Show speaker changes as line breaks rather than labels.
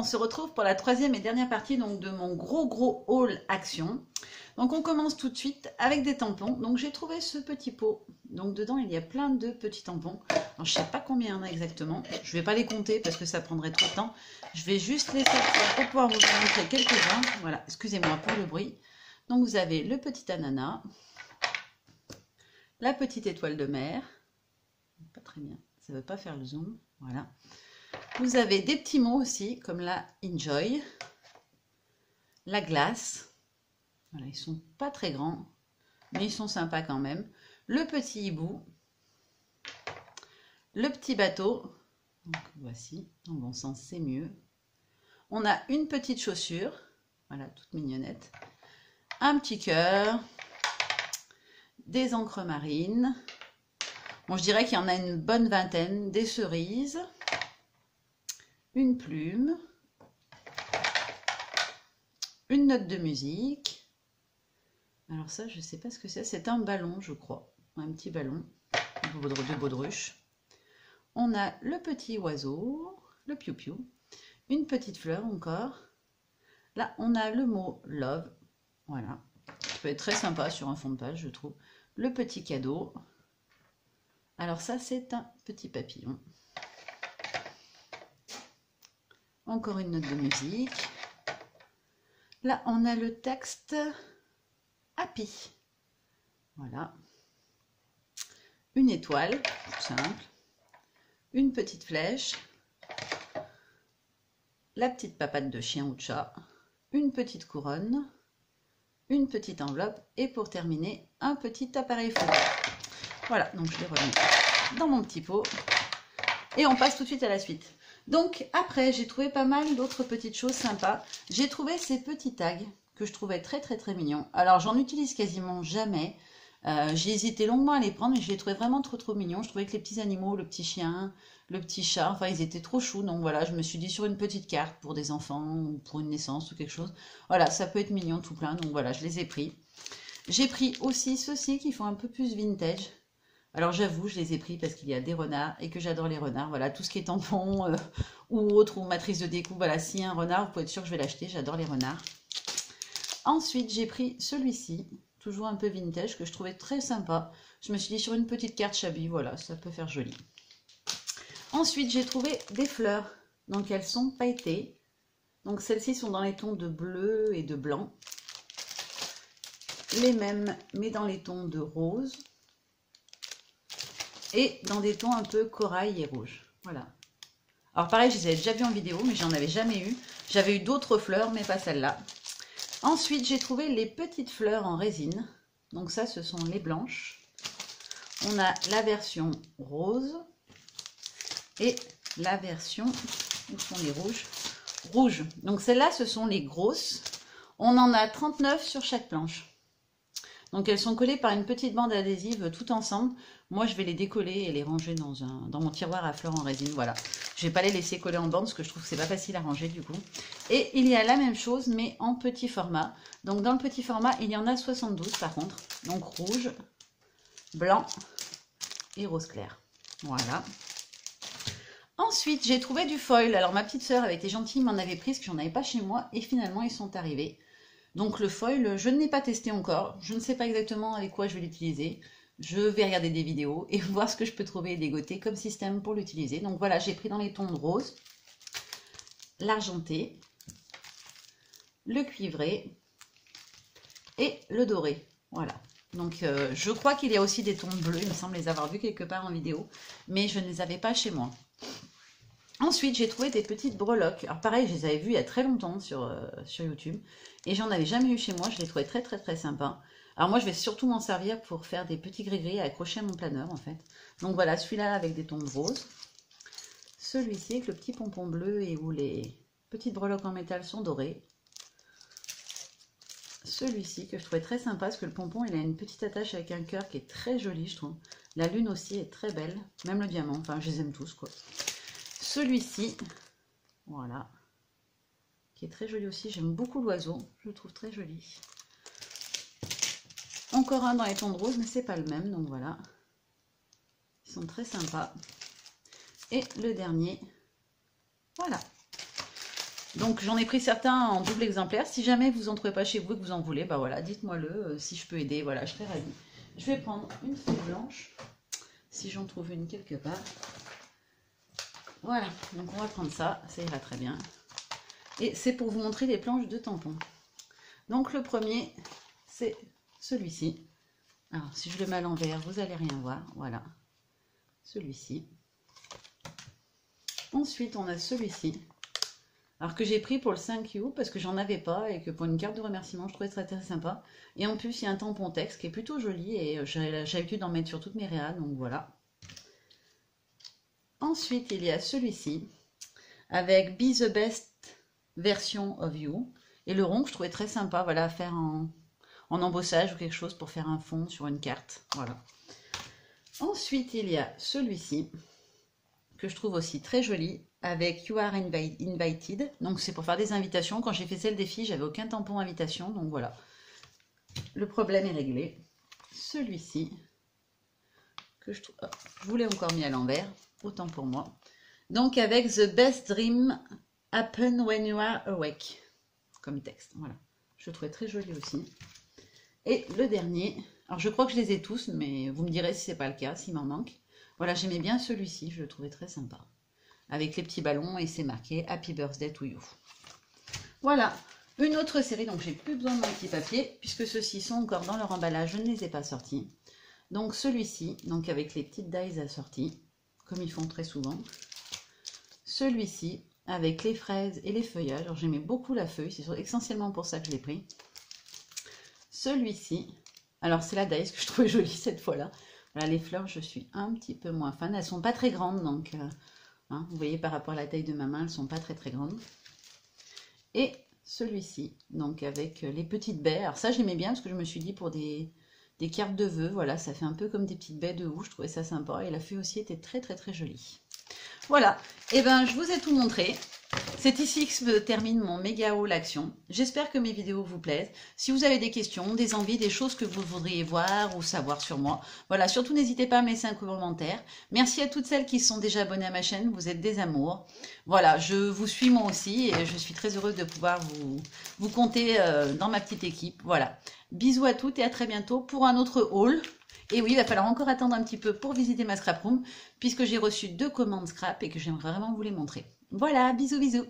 on se retrouve pour la troisième et dernière partie donc, de mon gros haul action. Donc on commence tout de suite avec des tampons. Donc j'ai trouvé ce petit pot. Donc dedans il y a plein de petits tampons. Alors, je ne sais pas combien il y en a exactement. Je ne vais pas les compter parce que ça prendrait trop de temps. Je vais juste les sortir pour pouvoir vous en montrer quelques-uns. Voilà, excusez-moi pour le bruit. Donc vous avez le petit ananas, la petite étoile de mer. Pas très bien, ça ne veut pas faire le zoom. Voilà. Vous avez des petits mots aussi, comme la Enjoy, la glace. Voilà, ils sont pas très grands, mais ils sont sympas quand même. Le petit hibou, le petit bateau. Donc voici, dans le bon sens, c'est mieux. On a une petite chaussure, voilà, toute mignonnette. Un petit cœur, des encres marines. Bon, je dirais qu'il y en a une bonne vingtaine, des cerises. Une plume, une note de musique. Alors ça, je ne sais pas ce que c'est. C'est un ballon, je crois. Un petit ballon de baudruche. On a le petit oiseau, le piou-piou. Une petite fleur encore. Là, on a le mot love. Voilà. Ça peut être très sympa sur un fond de page, je trouve. Le petit cadeau. Alors ça, c'est un petit papillon. Encore une note de musique. Là, on a le texte Happy. Voilà. Une étoile, tout simple. Une petite flèche. La petite papate de chien ou de chat. Une petite couronne. Une petite enveloppe. Et pour terminer, un petit appareil photo. Voilà, donc je l'ai remis dans mon petit pot. Et on passe tout de suite à la suite. Donc après, j'ai trouvé pas mal d'autres petites choses sympas. J'ai trouvé ces petits tags que je trouvais très mignons. Alors j'en utilise quasiment jamais. J'ai hésité longuement à les prendre, mais je les trouvais vraiment trop mignons. Je trouvais que les petits animaux, le petit chien, le petit chat, enfin ils étaient trop choux. Donc voilà, je me suis dit sur une petite carte pour des enfants ou pour une naissance ou quelque chose. Voilà, ça peut être mignon tout plein. Donc voilà, je les ai pris. J'ai pris aussi ceux-ci qui font un peu plus vintage. Alors j'avoue, je les ai pris parce qu'il y a des renards et que j'adore les renards. Voilà, tout ce qui est tampon ou autre, ou matrice de découpe. Voilà, s'il y a un renard, vous pouvez être sûr que je vais l'acheter. J'adore les renards. Ensuite, j'ai pris celui-ci, toujours un peu vintage, que je trouvais très sympa. Je me suis dit sur une petite carte Chabi, voilà, ça peut faire joli. Ensuite, j'ai trouvé des fleurs. Donc elles sont pailletées. Donc celles-ci sont dans les tons de bleu et de blanc. Les mêmes, mais dans les tons de rose. Et dans des tons un peu corail et rouge. Voilà. Alors pareil, je les avais déjà vues en vidéo, mais j'en avais jamais eu. J'avais eu d'autres fleurs, mais pas celle-là. Ensuite, j'ai trouvé les petites fleurs en résine. Donc ça, ce sont les blanches. On a la version rose. Et la version, où sont les rouges? Rouges. Donc celles-là, ce sont les grosses. On en a 39 sur chaque planche. Donc elles sont collées par une petite bande adhésive tout ensemble. Moi je vais les décoller et les ranger dans mon tiroir à fleurs en résine. Voilà. Je vais pas les laisser coller en bande parce que je trouve que c'est pas facile à ranger du coup. Et il y a la même chose mais en petit format. Donc dans le petit format il y en a 72 par contre. Donc rouge, blanc et rose clair. Voilà. Ensuite j'ai trouvé du foil. Alors ma petite sœur avait été gentille, m'en avait pris parce que j'en avais pas chez moi. Et finalement ils sont arrivés. Donc le foil, je ne l'ai pas testé encore. Je ne sais pas exactement avec quoi je vais l'utiliser. Je vais regarder des vidéos et voir ce que je peux trouver et dégoter comme système pour l'utiliser. Donc voilà, j'ai pris dans les tons de rose, l'argenté, le cuivré et le doré. Voilà. Donc je crois qu'il y a aussi des tons bleus. Il me semble les avoir vus quelque part en vidéo. Mais je ne les avais pas chez moi. Ensuite, j'ai trouvé des petites breloques. Alors pareil, je les avais vues il y a très longtemps sur YouTube. Et j'en avais jamais eu chez moi. Je les trouvais très sympas. Alors moi, je vais surtout m'en servir pour faire des petits gris-gris à accrocher à mon planeur, en fait. Donc voilà, celui-là avec des tons de rose. Celui-ci avec le petit pompon bleu et où les petites breloques en métal sont dorées. Celui-ci que je trouvais très sympa parce que le pompon, il a une petite attache avec un cœur qui est très joli, je trouve. La lune aussi est très belle. Même le diamant. Enfin, je les aime tous, quoi. Celui-ci, voilà, qui est très joli aussi. J'aime beaucoup l'oiseau, je le trouve très joli. Encore un dans les tons de rose, mais c'est pas le même, donc voilà. Ils sont très sympas. Et le dernier, voilà. Donc j'en ai pris certains en double exemplaire. Si jamais vous en trouvez pas chez vous et que vous en voulez, bah voilà, dites-moi le, si je peux aider, voilà, je serai ravie. Je vais prendre une feuille blanche, si j'en trouve une quelque part. Voilà, donc on va prendre ça, ça ira très bien. Et c'est pour vous montrer les planches de tampons. Donc le premier, c'est celui-ci. Alors si je le mets à l'envers, vous n'allez rien voir, voilà. Celui-ci. Ensuite, on a celui-ci. Alors que j'ai pris pour le 5U parce que j'en avais pas et que pour une carte de remerciement, je trouvais ça très sympa. Et en plus, il y a un tampon texte qui est plutôt joli et j'ai l'habitude d'en mettre sur toutes mes réas, donc voilà. Ensuite, il y a celui-ci avec Be the Best Version of You. Et le rond que je trouvais très sympa, voilà, à faire en embossage ou quelque chose pour faire un fond sur une carte, voilà. Ensuite, il y a celui-ci que je trouve aussi très joli avec You Are Invited. Donc c'est pour faire des invitations. Quand j'ai fait celle des filles, j'avais aucun tampon invitation, donc voilà. Le problème est réglé. Celui-ci que je trouve, oh, je vous l'ai encore mis à l'envers, autant pour moi. Donc avec The Best Dream Happen When You Are Awake, comme texte, voilà. Je le trouvais très joli aussi. Et le dernier, alors je crois que je les ai tous, mais vous me direz si c'est pas le cas, s'il m'en manque. Voilà, j'aimais bien celui-ci, je le trouvais très sympa. Avec les petits ballons et c'est marqué Happy Birthday to You. Voilà, une autre série, donc j'ai plus besoin de mon petit papier, puisque ceux-ci sont encore dans leur emballage, je ne les ai pas sortis. Donc celui-ci, donc avec les petites dies assorties, comme ils font très souvent. Celui-ci, avec les fraises et les feuillages. Alors j'aimais beaucoup la feuille, c'est essentiellement pour ça que je l'ai pris. Celui-ci, alors c'est la dice que je trouvais jolie cette fois-là. Voilà, les fleurs, je suis un petit peu moins fan. Elles sont pas très grandes, donc hein, vous voyez par rapport à la taille de ma main, elles sont pas très grandes. Et celui-ci, donc avec les petites baies. Alors ça, j'aimais bien parce que je me suis dit pour des cartes de vœux, voilà, ça fait un peu comme des petites baies de houx. Je trouvais ça sympa et la feuille aussi était très jolie. Voilà, et ben je vous ai tout montré. C'est ici que se termine mon méga haul action. J'espère que mes vidéos vous plaisent. Si vous avez des questions, des envies, des choses que vous voudriez voir ou savoir sur moi, voilà, surtout n'hésitez pas à me laisser un commentaire. Merci à toutes celles qui sont déjà abonnées à ma chaîne, vous êtes des amours. Voilà, je vous suis moi aussi et je suis très heureuse de pouvoir vous compter dans ma petite équipe. Voilà, bisous à toutes et à très bientôt pour un autre haul. Et oui, il va falloir encore attendre un petit peu pour visiter ma scrap room, puisque j'ai reçu 2 commandes scrap et que j'aimerais vraiment vous les montrer. Voilà, bisous bisous.